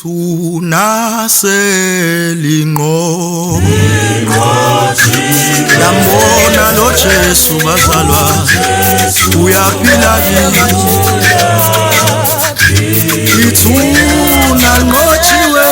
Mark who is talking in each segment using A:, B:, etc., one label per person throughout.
A: Unaselinqo yambona lo Jesu bazalwa uyaphila kimi ithuna nqotshiwe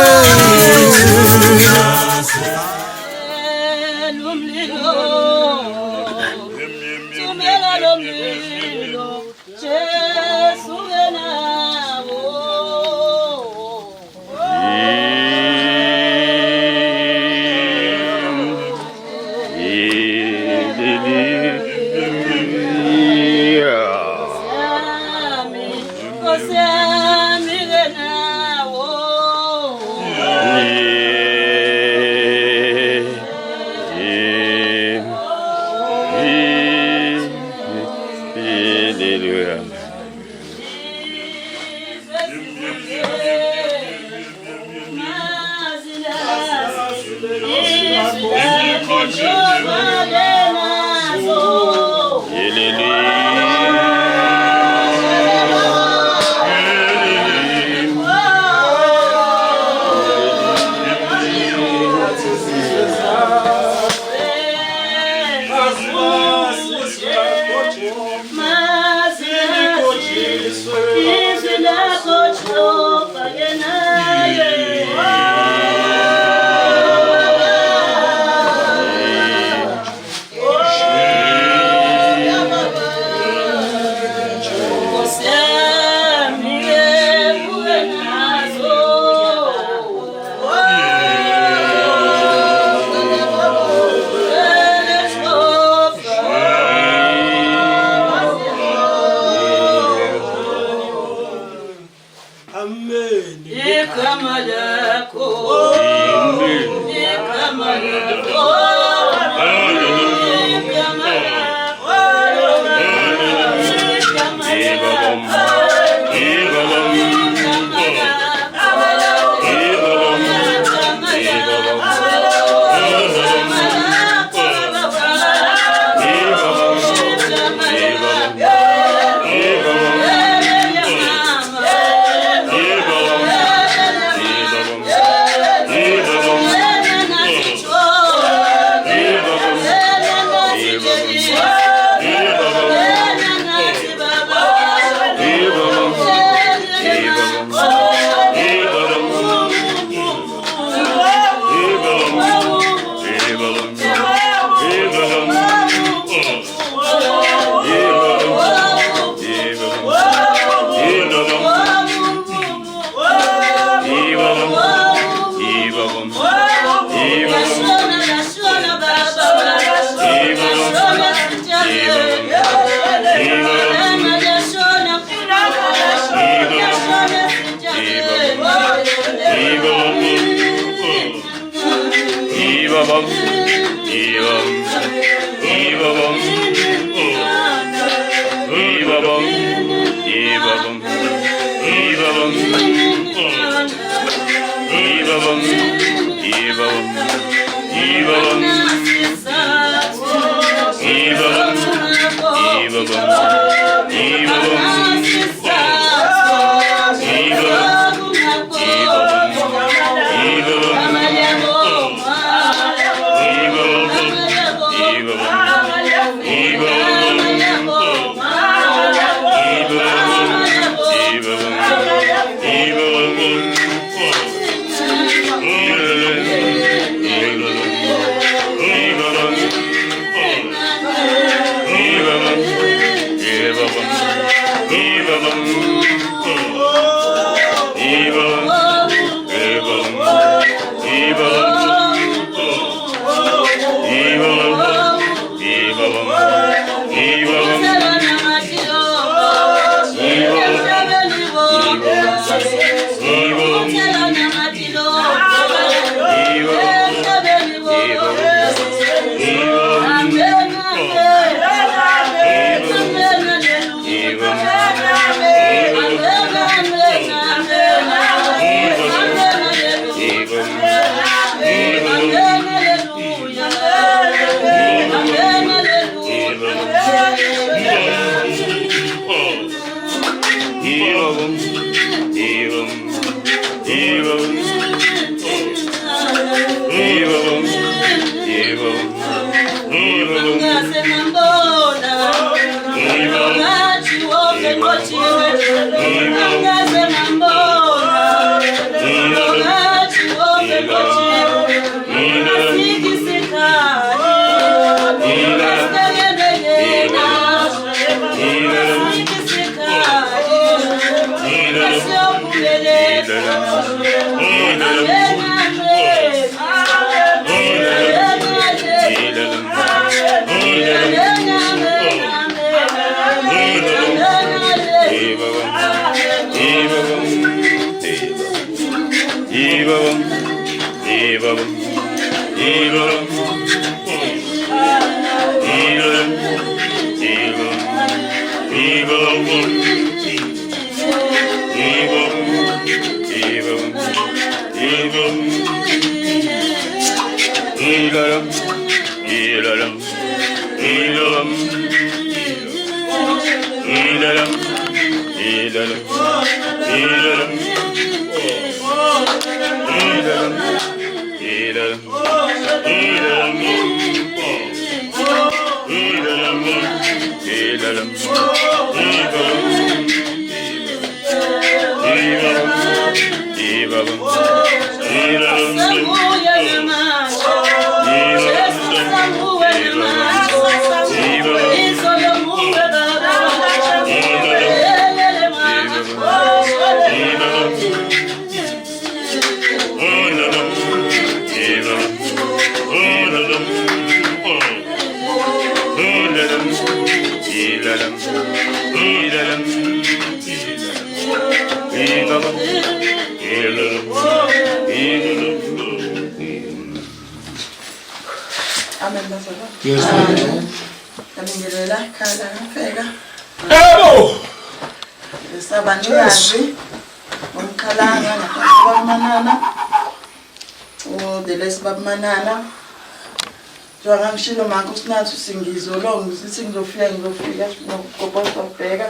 B: Ngishilo manje usinathi singizolonga sithi ngizofika ngokugoboza ubheka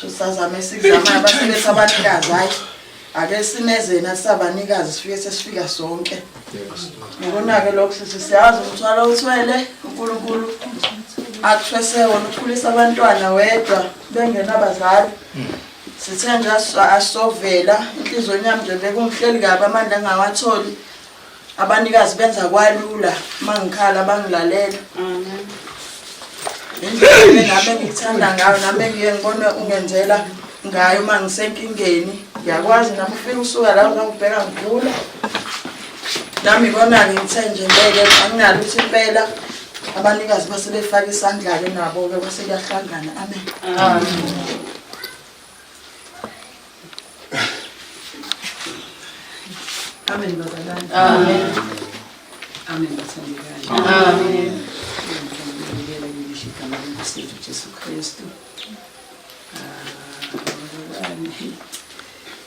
B: so sazama esikuzamayo basebenza abanikazi hayi ake sinezena sabanikazi sifike sesifika sonke ngibona ke lokho siyazi umthwalo uthwele uNkulunkulu akuthwese wona ukukhulisa abantwana wedwa bengena abazali sithe nje asovela inhliziyo yami nje bekumhleli kabi amandla angawatholi abanikazi benza kwalula mangikhala bangilalela indlela ngabe ngithanda ngayo nami ngiye ngibona ungenzela ngayo mangisenkingeni ngiyakwazi nami ufika usuka la uzongibheka ngigula nami ngibona ngithe nje ngeke anginalo ukuthi impela abanikazi basebefaka isandla ke nabo ke base kuyahlangana amen amen bazalwane amen amen bathandekayo amen Jesu Kristu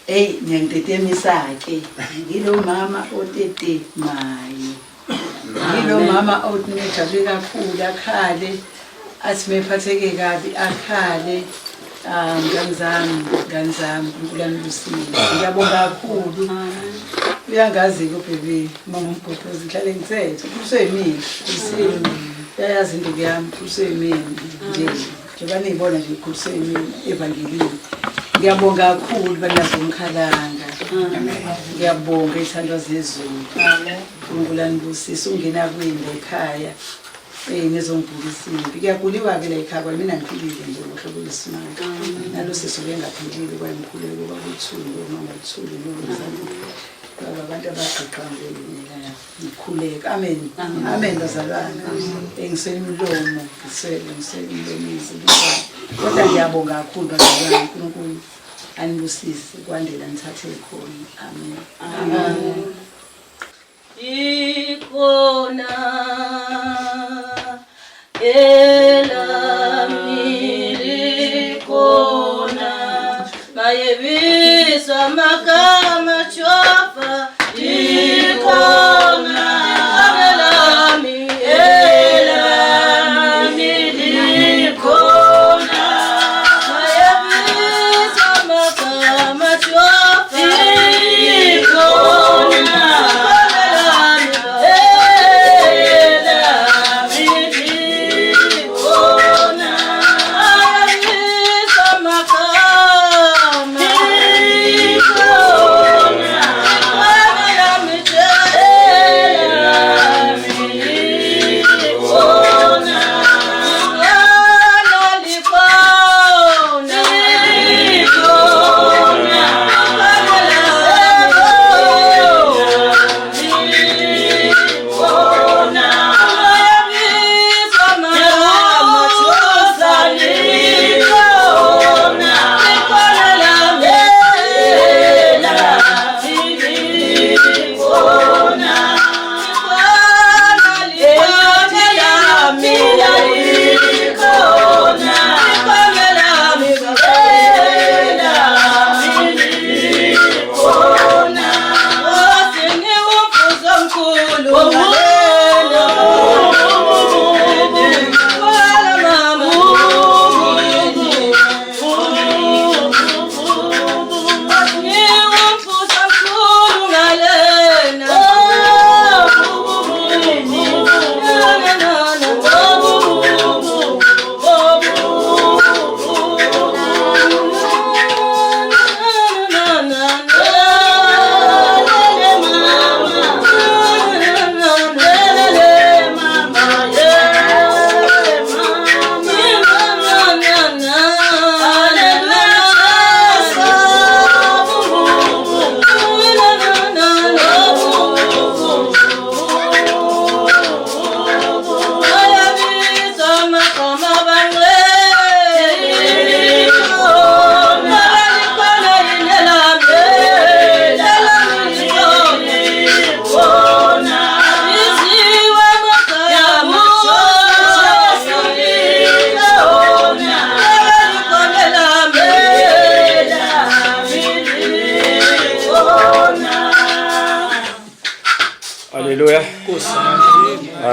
B: ngiyangitetema ke ngilo mama otete mayo ngilo mama otinejabule kakhulu akhale athi mephatheke kabi akhale ngani zami uNkulunkulu ngiyabonga kakhulu uyangazi ke baby mama umphokozi ngihlale ngithethe kuseyimini usini yayazi into yami kuseyimini nje njengoba nibona nje kuseyimini evangelini ngiyabonga kakhulu banazo umkhalanga ngiyabonga ithandwa zezulu uNkulunkulu ungena kwini ekhaya nezongibukisini kuyakuliwa ke la ekhaya kwami mina ngiphilile nje ngohlobo lesimanga nalo sisuke ngaphilile kwayimkhuleko bakuthulu mama uthulu nozami abantu abaqaqambile ngikhuleka amen amen bazalwane engisemlomo ngisemlomisi kodwa ngiyabonga kakhulu bazalwane uNkulunkulu anibusise kwandela nithathe khona amen amen ikona elamikona mayebizwa magama chofa ikona elamilikona mayebizwa magama chofa ikona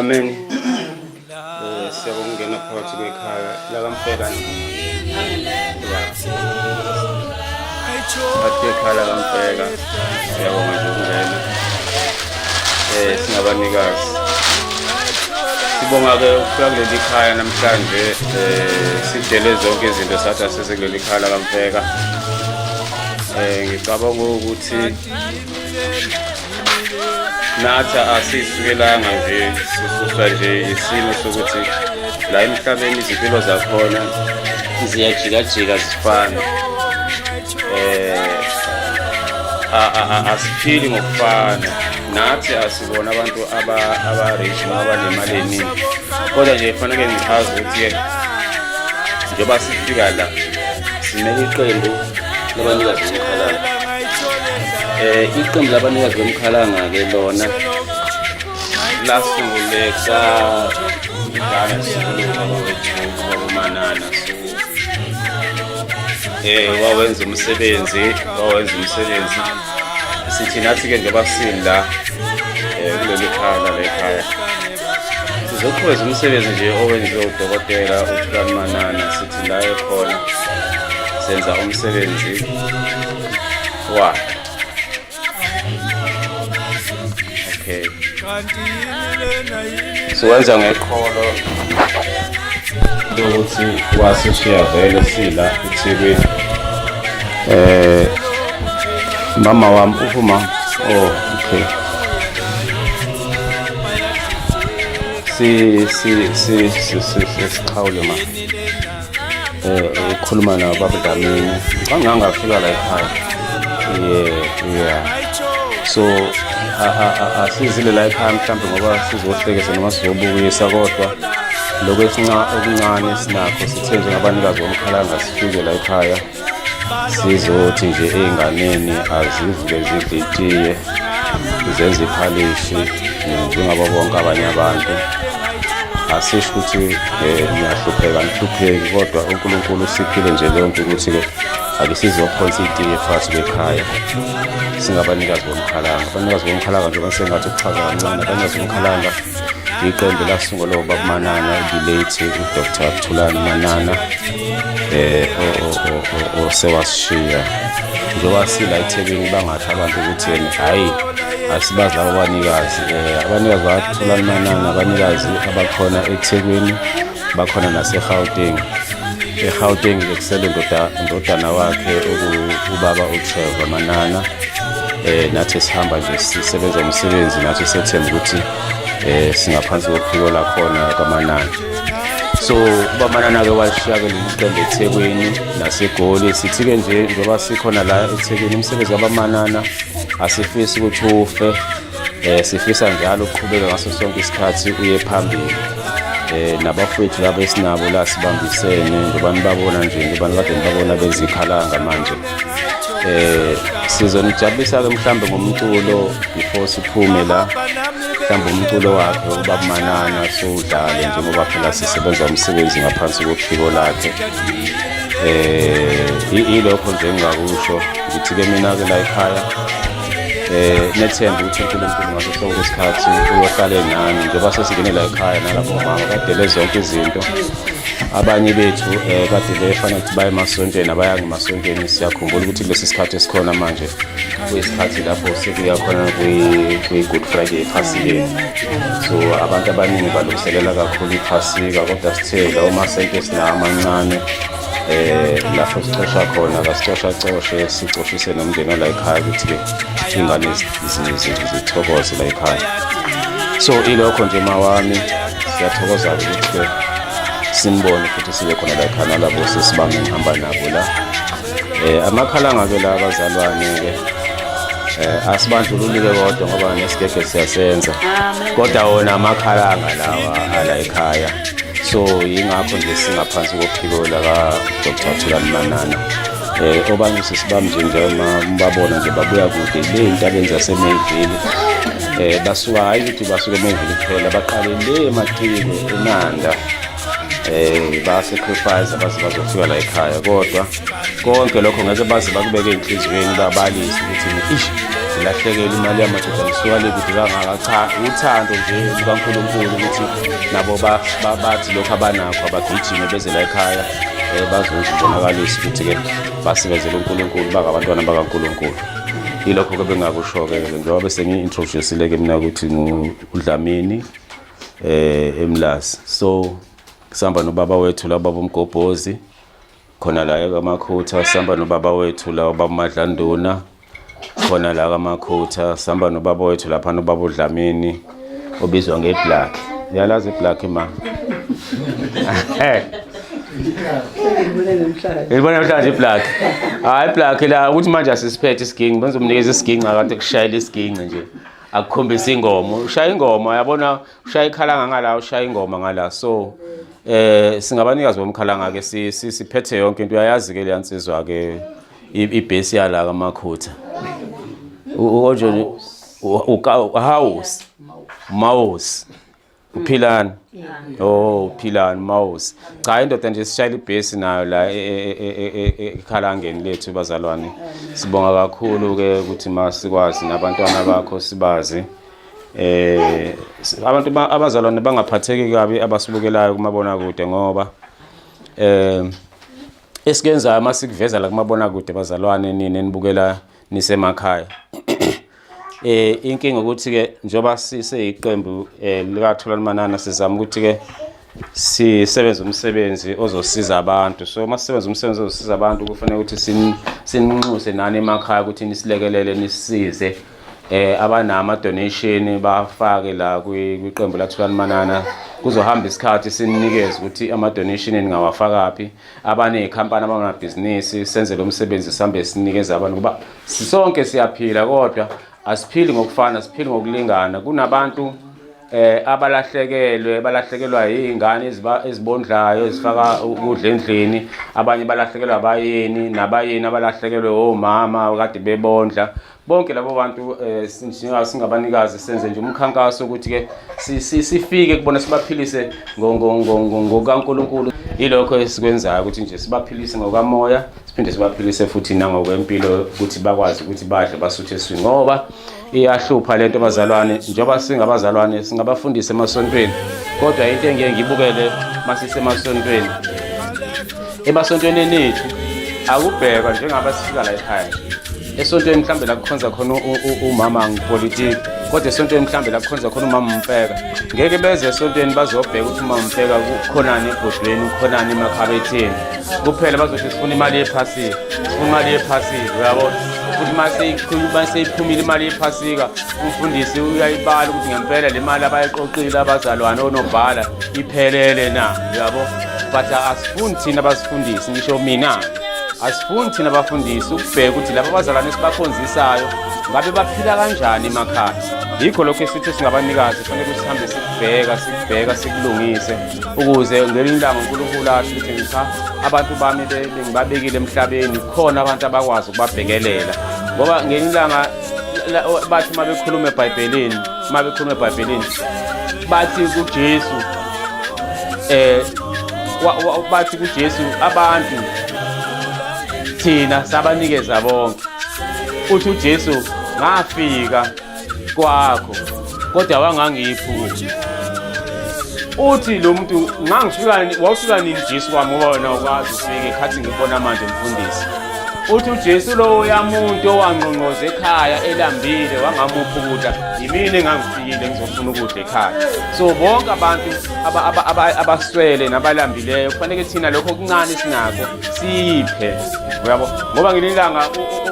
C: Amen. Siyabonga ukungena phakathi kwekhaya lakaMfeka. Phakathi kwekhaya lakaMfeka. Siyabonga nje ukungena. Singabanikazi. Sibonga-ke ukufika kuleli khaya namhlanje. Sidele zonke izinto sathi asise kuleli khaya lakaMfeka. Ngicabanga ukuthi nathi asisukelanga nje sisuswa nje isimo sokuthi la emhlabeni izimpilo zakhona ziyajika-jika zifana. Asiphili ngokufana, nathi asibona abantu aba-rich abanemali eningi, kodwa nje kufanele ngichaze ukuthi-ke njengoba sifika la sinele iqembu labanikazi bomkhalanga. Iqembu labanikazi bomkhalanga-ke lona lasunguleka kudala uManana. Wawenza umsebenzi sithi nathi-ke njengoba sila kuleli khaya lekhaya sizoqhubeza umsebenzi nje owenziwe udokotela uThulani Manana. Sithi la ekhona senza umsebenzi wakhe. Okay, siwenza ngekholo lokuthi wasishiya vele sila eThekwini. Mama wami ufuma okay. Sikhawule ma ukhuluma nababa Dlamini ngangafika la ekhaya. Yeah. So asizile la ekhaya mhlawumbe ngoba sizohlekisa noma sizobukisa, kodwa lokho okuncane sinakho sithe njengabanikazi bomkhalanga sifike la ekhaya sizothi nje ey'nganeni azivuke zidle itiye zenze iphalishi njengabo bonke abanye abantu. Asisho ukuthi niyahlupheka nihlupheki, kodwa uNkulunkulu usiphile nje leyo nto ukuthi-ke ake sizophonsa itiye phakathi kwekhaya singabanikazi bomkhalanga. Abanikazi bomkhalanga njengoba sengathi ukuchaza kancane, abanikazi bomkhalanga iqembu lasungulwa ubaba Manana, the-late uDr. Thulani Manana osewasishiya. Njengoba sila eThekwini bangathi abantu ukuthi hhayi asibazi laba abanikazi. Abanikazi bakaThulani Manana abanikazi abakhona eThekwini, bakhona nase-Gauteng. eGauteng-ke kusele indodana wakhe ubaba uTrevor Manana. Nathi sihamba nje sisebenza umsebenzi, nathi sethemba ukuthi singaphansi kophiko lakhona kaManana. So ubaba Manana-ke walishiya-ke leli qembu eThekwini naseGoli. Sithi-ke nje njengoba sikhona la eThekwini umsebenzi kaBamanana asifisi ukuthi ufe, sifisa njalo ukuqhubeka ngaso sonke isikhathi uye phambili. Nabafowethu laba esinabo la sibambisene njengoba nibabona nje, njengoba nikade nibabona bezikhalanga manje. Sizonijabulisa-ke mhlawumbe ngomculo before siphume la, mhlawumbe umculo wakhe ubaba Manana sowudlale njengoba phela sisebenza umsebenzi ngaphansi kophiko lakhe. Ilokho nje engingakusho. Ngithi-ke mina-ke la ekhaya nethemba ukuthi uNkulunkulu ngaso sonke isikhathi uyohlale nani njengoba sesingene la ekhaya nalabo mama badele zonke izinto. Abanye bethu kade befana ukuthi baye emasontweni, abayanga emasontweni. Siyakhumbula ukuthi kulesi sikhathi esikhona manje kuyisikhathi lapho sekuya khona kwi-Good Friday ePhasikeni. So abantu abaningi balungiselela kakhulu iPhasika, kodwa sithe lawo masente esinawo amancane lapho sicosha khona kasicosha sicoshise nomndeni la ekhaya ukuthi-ke iy'ngane zithokoze la ekhaya. So ilokho nje mawami, siyathokoza ukuthi-ke simbone futhi sibe khona la ekhaya nalabo sesibambe ngihamba nabo la. Amakhalanga-ke la abazalwane-ke asibandlululi-ke kodwa ngoba nesigege siyasenza, kodwa wona amakhalanga lawa ala ekhaya. So yingakho nje singaphansi kophiko laka-Dr. Thulani Manana. Obanye sisibambe njengoba mbabona nje babuya kude ley'ntabeni zaseMayville. Basuka hayi ukuthi basuke eMayville kuphela, baqale le eMaciko eNanda. Basacrifice baze bazofika la ekhaya, kodwa konke lokho ngeke baze bakubeke enhliziyweni babalise ukuthi ingalahlekeli imali yamadoda ngisuka le kude kangaka. Cha, uthando nje lukaNkulunkulu ukuthi nabo bathi lokho abanakho abagijime beze la ekhaya bazoze ibonakalise ukuthi-ke basebenzele uNkulunkulu bangabantwana bakaNkulunkulu. Yilokho-ke bengakusho-ke njengoba bese ngi-introduce-ile-ke mina ukuthi uDlamini eMlazi. So sihamba nobaba wethu la baba uMgobhozi khona la eKamakhutha, sihamba nobaba wethu la baba uMadlanduna khona la eKamakhutha, sihamba nobaba wethu lapha nobaba uDlamini obizwa ngeBlack. Yalazi iBlack ma. Ngibona namhlanje iBlack. Hayi iBlack la ukuthi manje asisiphethe isiginci, benzomnikeza isiginci akade kushayela isiginci nje. Akukhombisa ingoma, ushaya ingoma yabona, ushaya ikhalanga ngala, ushaya ingoma ngala. So singabanikazi bomkhalanga ke siphethe yonke into, uyayazi ke leyansizwa ke ibhesi yala kaMakhutha. Ujonge house mouse uphilani. Oh uphilani mouse. Cha indoda nje sishayela ibhesi nayo la ekhalangeni lethu bazalwane. Sibonga kakhulu ke ukuthi masikwazi nabantwana bakho sibazi. Abantu abazalwane bangaphatheki kabi abasibukelayo kumabona kude ngoba esikwenzayo masikuveza la kumabona kude bazalwane nini enibukela nisemakhaya. Inkinga ukuthi ke njoba siseyiqembu lika Thulani Manana sizama ukuthi ke sisebenze umsebenzi ozosiza abantu. So masisebenza umsebenzi ozosiza abantu kufanele ukuthi sininxuse nani emakhaya ukuthi nisilekelele nisisize. Abanama donation bafake la kwiqembu la Thulani Manana kuzohamba isikhathi sinikeze ukuthi ama donation ningawafakapi. Abane ikhampani abamabhizinisi senze lo msebenzi sihambe sinikeza abantu kuba sisonke siyaphila kodwa asiphili ngokufana, siphili ngokulingana. Kunabantu balahlekelwa izingane ezibondlayo ezifaka ukudla endlini, abanye balahlekelwa abayeni, nabayeni abalahlekelwe omama kade bebondla. Bonke labo bantu singabanikazi senze nje umkhankaso ukuthi ke sifike kubona sibaphilise ngokaNkulunkulu. Yilokho esikwenzayo ukuthi nje sibaphilise ngokamoya, siphinde sibaphilise futhi nangokwempilo ukuthi bakwazi ukuthi badle basuthe eswini ngoba iyahlupha lento bazalwane. Njengoba singabazalwane singabafundisa emasontweni, kodwa into engeke ngibukele masisemasontweni emasontweni nethu akubhekwa njengaba sifika la ekhaya. Esontweni mhlambe la kukhonza khona umama ngipolitiki, kodwa esontweni mhlambe la kukhonza khona umama Mpeka. Ngeke beze esontweni bazobheka ukuthi umama Mpeka kukhonani ebhodlweni, kukhonani emakhabetheni. Kuphela bazothi sifuna imali yephasika, sifuna imali yephasika, uyabona? Futhi maseyiphumile imali yephasika, umfundisi uyayibala ukuthi ngempela le mali abayiqoqile abazalwane onobhala iphelele na, uyabo? But asifuni thina basifundisi, ngisho mina asifuni thina bafundisi ukubheka ukuthi laba abazalwane sibakhonzisayo ngabe baphila kanjani emakhaya. Yikho lokho esithi singabanikazi kufanele sihambe sikubheka sikulungise ukuze ngelinye ilanga uNkulunkulu athi ukuthi cha abantu bami bengibabekile emhlabeni khona abantu abakwazi ukubabhekelela. Ngoba ngelinye ilanga bathi mabekhuluma eBhayibhelini bathi kuJesu bathi kuJesu abantu thina sabanikeza bonke. Uthi uJesu ngafika kwakho kodwa wangangiphi ukudla. Uthi lo muntu wawufika nini Jesu wami ngoba wena ukwazi ufike khathi ngibona manje umfundisi. Uthi uJesu lo uyamuntu owangqonqoza ekhaya elambile wangamuphi ukudla, yimini engangifikile ngizofuna ukudla ekhaya. So bonke abantu abaswele nabalambileyo kufanele thina lokho okuncane sinakho siphe, uyabo? Ngoba ngelilanga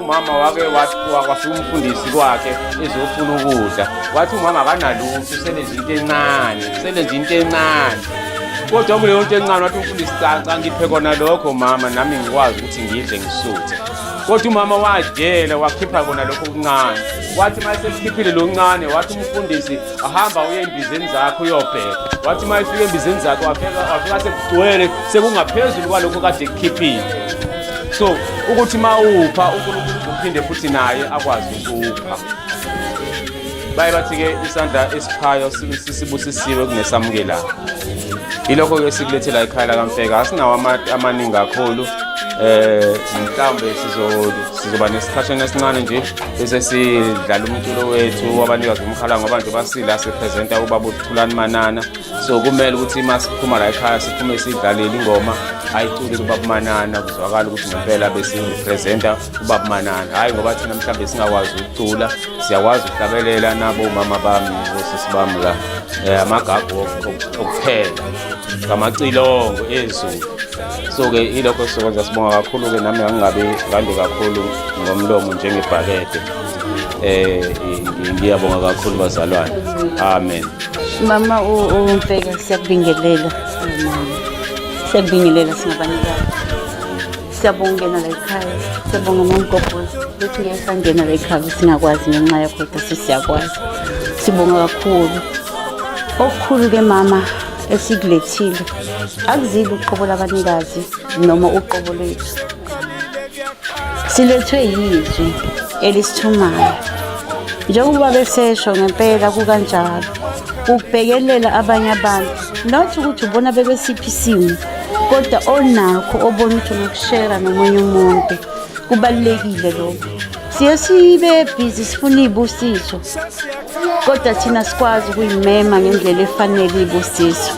C: umama wake wafika umfundisi kwakhe ezofuna ukudla, wathi umama akanalutho, uselenza into encane. Kodwa kuleyo nto encane wathi umfundisi cha ngiphe kona lokho mama nami ngikwazi ukuthi ngidle ngisuthe. Kodwa umama wajela wakhipha kona lokho okuncane. Wathi mayesekhiphile lo kuncane wathi umfundisi ahamba uye embizeni zakho uyobheka. Wathi mayefika embizeni zakho wafika sekugcwele sekungaphezulu kwalokho kade kukhiphile. So ukuthi mawupha uNkulunkulu uphinde futhi naye akwazi ukupha. Baye bathi ke isandla esiphayo sibusisiwe kunesamukelayo. Yilokho ke sikulethela ekhaya kaMfeka, asinawo amaningi kakhulu mhlawumbe sizoba nesikhashana esincane nje bese sidlala umculo wethu wabanikazi bomkhala ngoba nje basila sipresenta ubaba uThulani Manana. So kumele ukuthi masiphuma la ekhaya siphume sidlalela ingoma ayicule ubaba Manana kuzwakala ukuthi ngempela besipresenta ubaba Manana. Hayi ngoba thina mhlawumbe singakwazi ukucula, siyakwazi ukuhlabelela nabo mama bami osisi bami la amagagu okuphela ngamacilongo ezulu. So ke ilokho sokwenza sibonga kakhulu ke nami ngingabe ngande kakhulu ngomlomo njengebhakede. Ngiyabonga kakhulu bazalwane. Amen.
D: Mama uMfeka siyakubingelela. Siyakubingelela singabanikazi. Siyabongena la ekhaya. Siyabonga nomgobhozi. Lethi ngiyasangena la ekhaya singakwazi ngenxa yakho kodwa siyakwazi. Sibonga kakhulu. Okukhulu ke mama esikulethile akuzile uqobo labanikazi noma uqobo lethu. Silethwe yizwi elisithumayo. Njengoba besesho ngempela kukanjalo. Ukubhekelela abanye abantu. Not ukuthi ubona bebesiphi isimo, kodwa onakho obona ukuthi unokushare nomunye umuntu. Kubalekile lokho. Sibe busy sifuna ibusiso. Kodwa thina sikwazi ukuyimema ngendlela efanele ibusiso.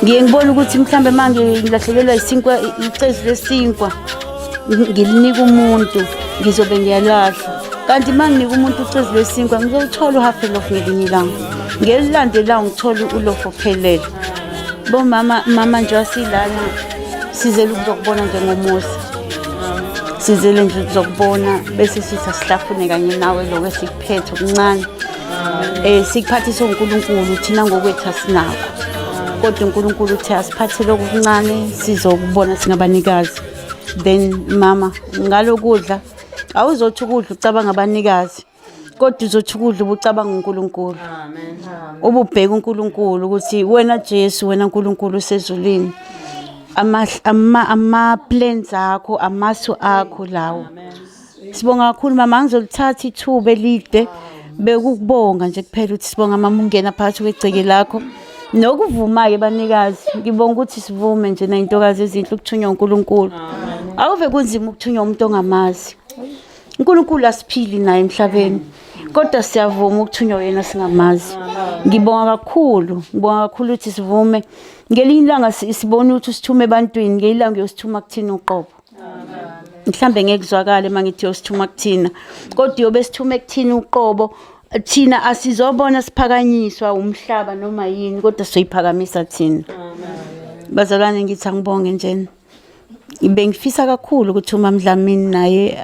D: Ngiyengibona ukuthi mhlambe manje ngilahlekelwa isinkwa icezi lesinkwa ngilinika umuntu ngizobe ngiyalahla. Kanti manginika umuntu icezi lesinkwa ngizothola uhalf loaf ngelinye ilanga. Ngelilandela ngithola ulof ophelele. Bo mama nje wasilana sizele ukuzokubona njengomusa. Sizele nje ukuzokubona bese sithi asihlafune kanye nawe lokho esikuphethe okuncane. Sikuphathisa uNkulunkulu thina ngokwethu asinako. Kodwa uNkulunkulu uthi asiphathe lokhu kuncane sizokubona singabanikazi. Then mama ngalokudla awuzothi ukudla ucabanga abanikazi kodwa uzothi ukudla ubucabanga uNkulunkulu. Amen. Ububheka uNkulunkulu ukuthi wena Jesu wena uNkulunkulu usezulwini. Ama plans akho amasu akho lawo. Sibonga kakhulu mama ngizolithatha ithuba elide bekukubonga nje kuphela ukuthi sibonga mama ungena phakathi kwegceke lakho. Nokuvuma ke banikazi ngibonga ukuthi sivume nje nayintokazi ezinhle ukuthunywa uNkulunkulu. Awuve kunzima ukuthunywa umuntu ongamazi. uNkulunkulu asiphili naye emhlabeni kodwa siyavuma ukuthunywa yena singamazi. Ngibonga kakhulu ukuthi sivume ngelinye ilanga sibone ukuthi usithume ebantwini ngelilanga uyosithuma kuthina uqobo. Mhlambe ngekuzwakala mangithi uyosithuma kuthina kodwa uyobe sithume kuthina uqobo. Thina asizobona siphakanyiswa umhlaba noma yini kodwa soyiphakamisa thina. Bazalwane ngithi angibonge nje. Bengifisa kakhulu ukuthi uMama Dlamini naye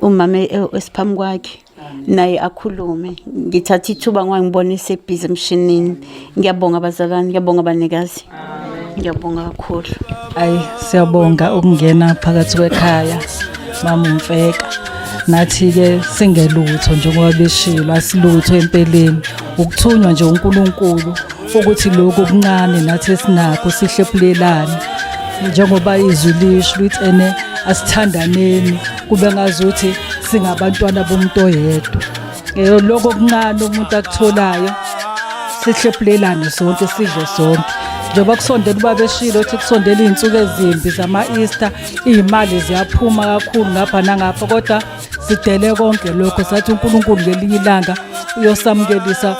D: umama esiphambi kwakhe naye akhulume. Ngithatha ithuba ngoba ngibona esebhizi emshinini. Ngiyabonga bazalwane, ngiyabonga abanikazi. Ngiyabonga kakhulu.
E: Ayi siyabonga ukungena phakathi kwekhaya Mama uMfeka. Nathi ke singelutho njengoba beshilo asilutho empeleni ukuthunywa nje uNkulunkulu ukuthi lokho okuncane nathi esinakho sihlephulelane njengoba izwi lisho lithi ene asithandaneni kube ngazuthi singabantwana bomuntu oyedwa. Lokho okuncane umuntu akutholayo sihlephulelane sonke sidle sonke. Njengoba kusondela ubaba eshilo ukuthi kusondela izinsuku ezimbi zama-Easter izimali ziyaphuma kakhulu ngapha nangapha kodwa sidele konke lokho sathi uNkulunkulu ngelinye ilanga uyosamukelisa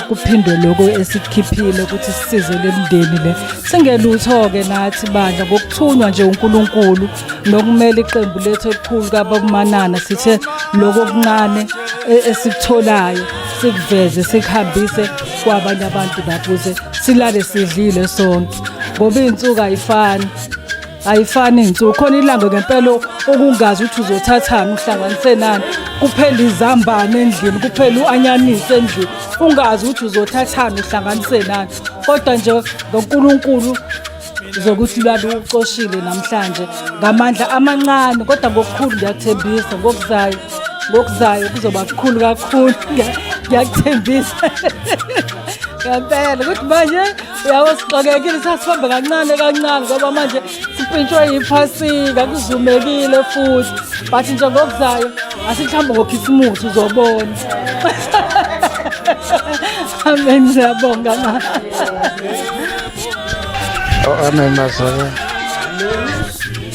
E: kuphindwe lokho esikhiphile ukuthi sisizele emndeni le. Singelutho ke nathi bandla ngokuthunywa nje uNkulunkulu nokumela iqembu lethu elikhulu kaBaba uManana sithe lokho okuncane esikutholayo sikuveze sikuhambise kwabanye abantu nabuze silale sidlile sonke ngoba izinsuku ayifani izinsuku khona ilanga ngempela okungazi ukuthi uzothathana uhlanganise nani kuphela izambane endlini kuphela uanyanisi endlini ungazi ukuthi uzothathana uhlanganise nani kodwa nje ngoNkulunkulu zokuthi lwalo uqoshile namhlanje ngamandla amancane kodwa ngokukhulu ngiyathembisa ngokuzayo kuzoba kukhulu kakhulu ngiyakuthembisa ngempela ukuthi manje uyawusixokekile sasihamba kancane ngoba manje sipintshwe yiphasika kuzumekile futhi but nje ngokuzayo asihamba ngokhisimusi uzobona. Amen. Siyabonga mama.
F: Amen mazala.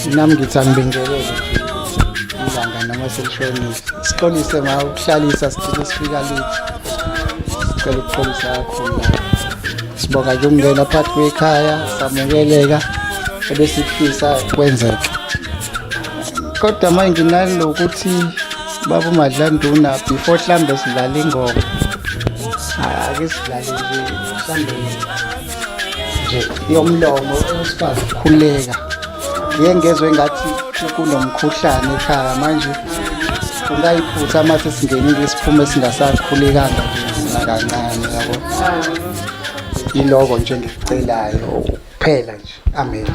F: nami ngithi angibingelele ilanga noma selishonile. Sixolise ma ukuhlalisa sigcine sifika lithi. Sicela ukuxolisa kakhulu la. Sibonga nje ukungena phakathi kwekhaya samukeleka ebesifisa kwenzeke. Kodwa manje nginalo ukuthi baba uMadlanduna before mhlambe sidlala ingoma. Ake sidlale nje mhlambe nje yomlomo usikwazi ukukhuleka. Ngeke ngezwe engathi kunomkhuhlane ekhaya manje ungayiphutha mase singenile isiphume singasakhulekanga nje kancane yabo. Iloko nje ngicelayo kuphela nje. Amen.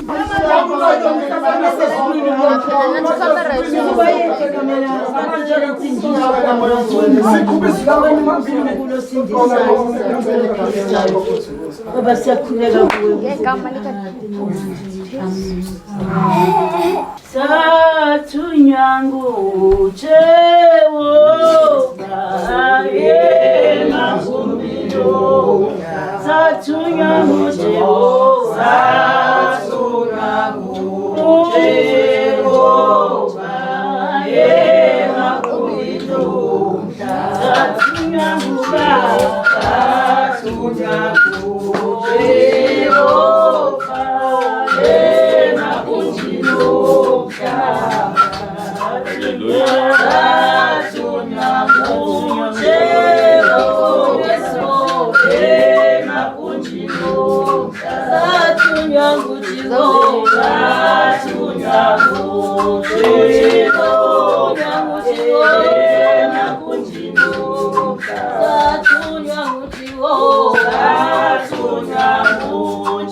B: What's
D: Satunyangu Jehova makumbilo Satunyangu Jehova Satunyangu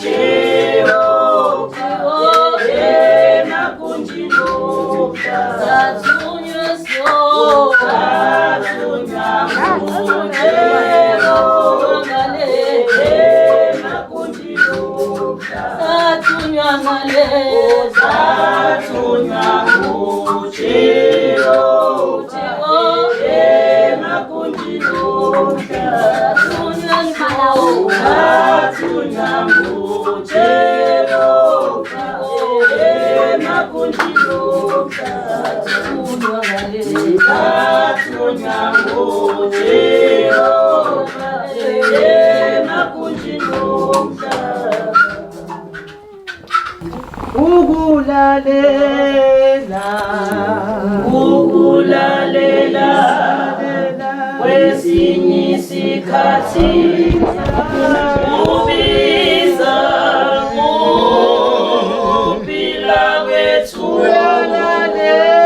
D: Jehova makumbilo Satunyangu Satunyangu Jehova makumbilo Ukulalela kwesinye isikhathi ubiza uphila kwethu uyalalela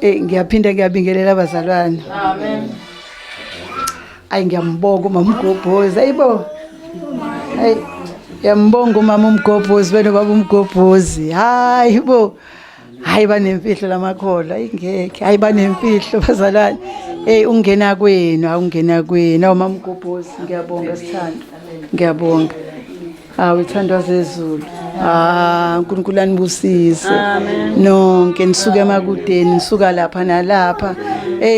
D: ngiyaphinda ngiyabingelela abazalwane. Amen. Ayi ngiyambonga umama uMgobhozi. Ayibo. Hayi ngiyambonga umama uMgobhozi wena baba uMgobhozi. Hayibo. Hayi banemfihlo lamakhola ingeke. Hayi banemfihlo bazalwane. Ungena kwenu, awungena kwenu umama uMgobhozi. Ngiyabonga sithanda. Ngiyabonga. Uthandwa zezulu. uNkulunkulu anibusise nonke nisuke emakudeni nisuka lapha nalapha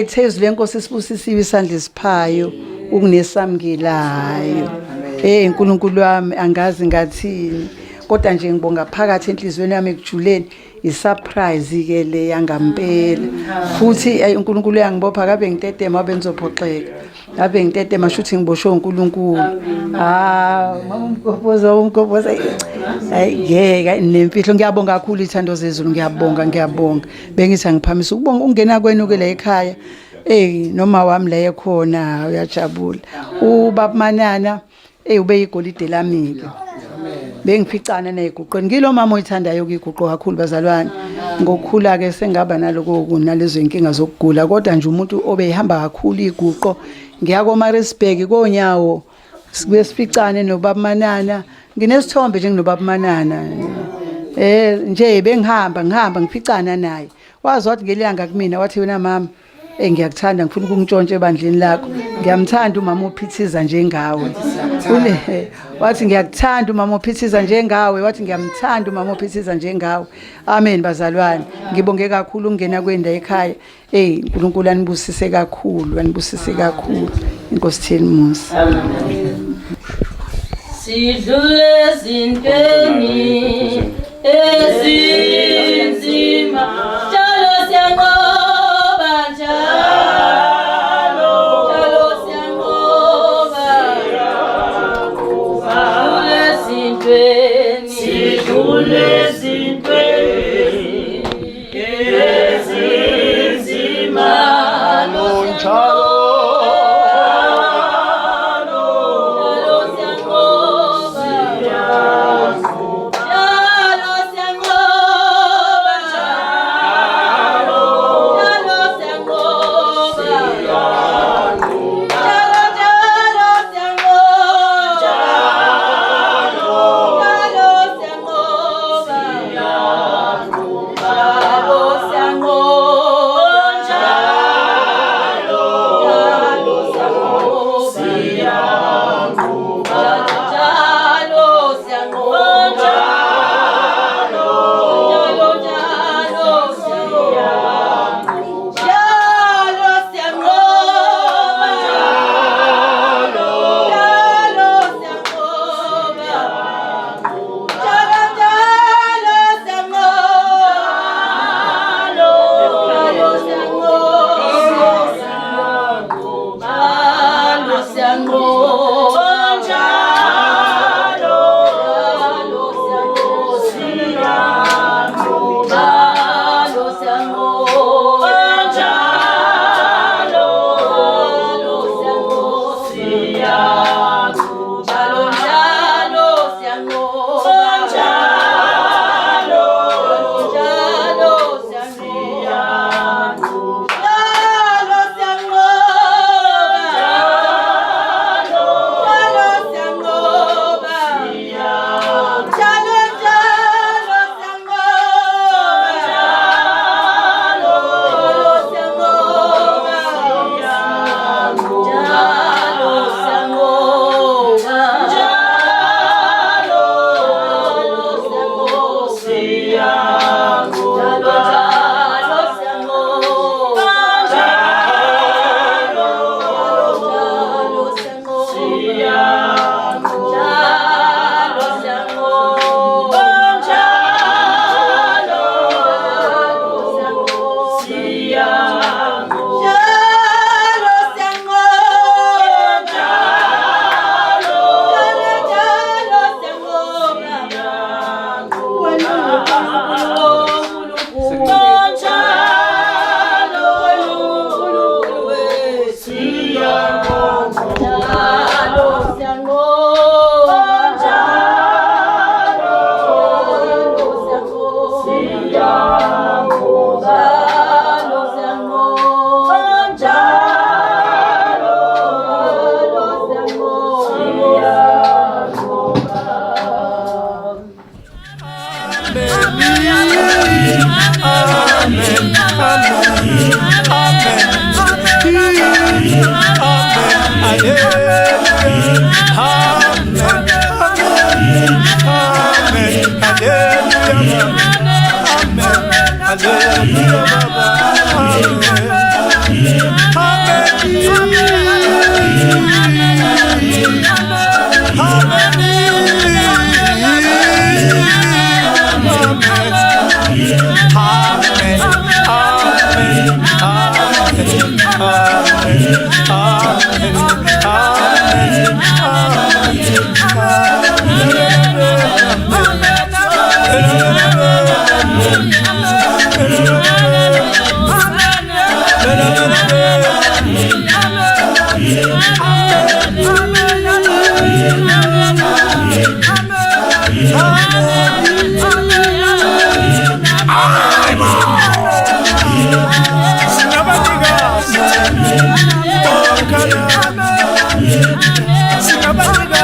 D: thezu lenkosi sibusisiwe isandla esiphayo ukunesamukelayo uNkulunkulu wami angazi ngathini kodwa nje ngibonga phakathi enhlizweni yami ekujuleni isurprise ke le yangampela futhi uNkulunkulu uyangibopha kabe ngitetema abe ngizophoxeka abe ngitetema shuthi ngiboshwe uNkulunkulu mama uMgobhozi ngeke nemfihlo ngiyabonga kakhulu ithando zezulu ngiyabonga bengithi angiphamisa ukubonga ungena kwenu ke la ekhaya noma wami la ekhona uyajabula ubaba Manana ube igolide lami ke bengiphicana neziguqweni ngilo mama oyithandayo ukiguqo kakhulu bazalwane ngokukhula ke sengaba naloko kunalezo inkinga zokugula kodwa nje umuntu obehamba kakhulu iguqo ngiyako Maritzburg konyawo
G: sibuye sificane nobaba Manana nginesithombe nje nginobaba Manana nje ngihamba ngificana naye wazi wathi ngelanga kumina wathi wena mama ngiyakuthanda ngifuna ukungitshontsha ebandleni lakho ngiyamthanda umama uPhithiza njengawe wathi ngiyakuthanda umama uPhithiza njengawe wathi ngiyamthanda umama uPhithiza njengawe amen bazalwane ngibonge kakhulu ukungena kwenda ekhaya uNkulunkulu anibusise kakhulu inkosi thini musa
H: sidlule ezintweni ezinzima njalo siyanqoba njalo siyanqoba sidlule ezintweni ezinzima njalo
A: Singabani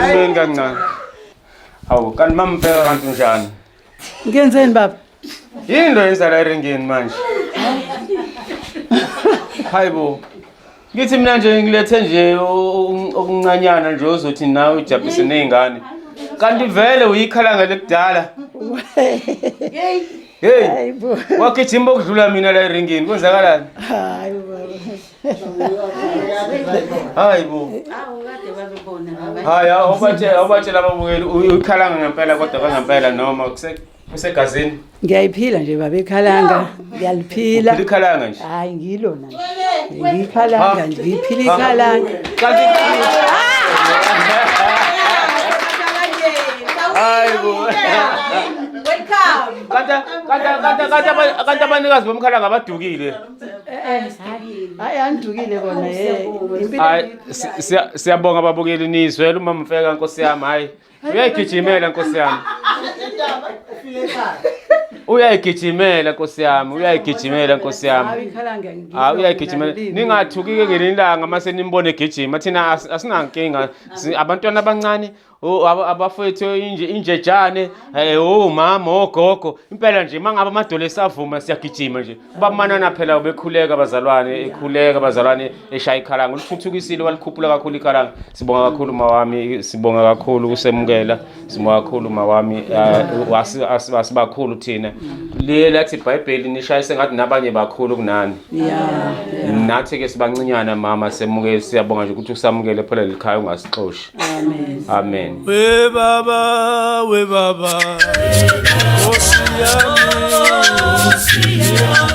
C: Anwen kancane. Hawu kanti mampela kanti njani?
G: Ngenzeni baba?
C: Yini lo yenzala eringini manje? Hayibo. Ngithi mina nje ngilethe nje okuncanyana nje ozothi nawe ujabulise nezingane. Kanti vele uyikhalanga lekudala. Hey. Hayibo. Wakijimba ukudlula mina la eringini kwenzakalani?
G: Hayi baba.
C: Hayibo. Haya, obatshela ababukeli uyikhalanga ngempela kodwa kwangempela noma kusegazini.
G: Ngiyayiphila nje baba ikhalanga, ngiyaliphila.
C: Uphila ikhalanga nje.
G: Hayi ngilona nje. Ngikhalanga nje, ngiphila ikhalanga.
C: Kanti hayibo.
B: Welcome.
C: Kanta abanikazi bomkhalanga abadukile.
G: Hayi andukile kona
C: Hayi siyabonga ababukeli nizwela uma Mfeka Nkosi yami hayi uyayigijimela Nkosi yami uyayigijimela Nkosi yami uyayigijimela Nkosi yami uyayigijimela ningathukike ngelilanga mase nimbone egijima thina asinankinga abantwana abancane abafethu injejane mama ogogo impela nje mangabe amadolo esavuma siyagijima nje bamanana phela bekhuleka abazalwane eshaya ikhalanga ulithuthukisile walikhuphula kakhulu ikhalanga sibonga kakhulu mawami sibonga kakhulu kusemukela sibonga kakhulu mawami wasibakhulu thina lathi iBhayibheli nishayise ngathi nabanye bakhulu kunani nathi ke sibancinyana mama semukele siyabonga nje ukuthi usamukele phela likhaya ungasixoshi amen
A: we baba Nkosi yami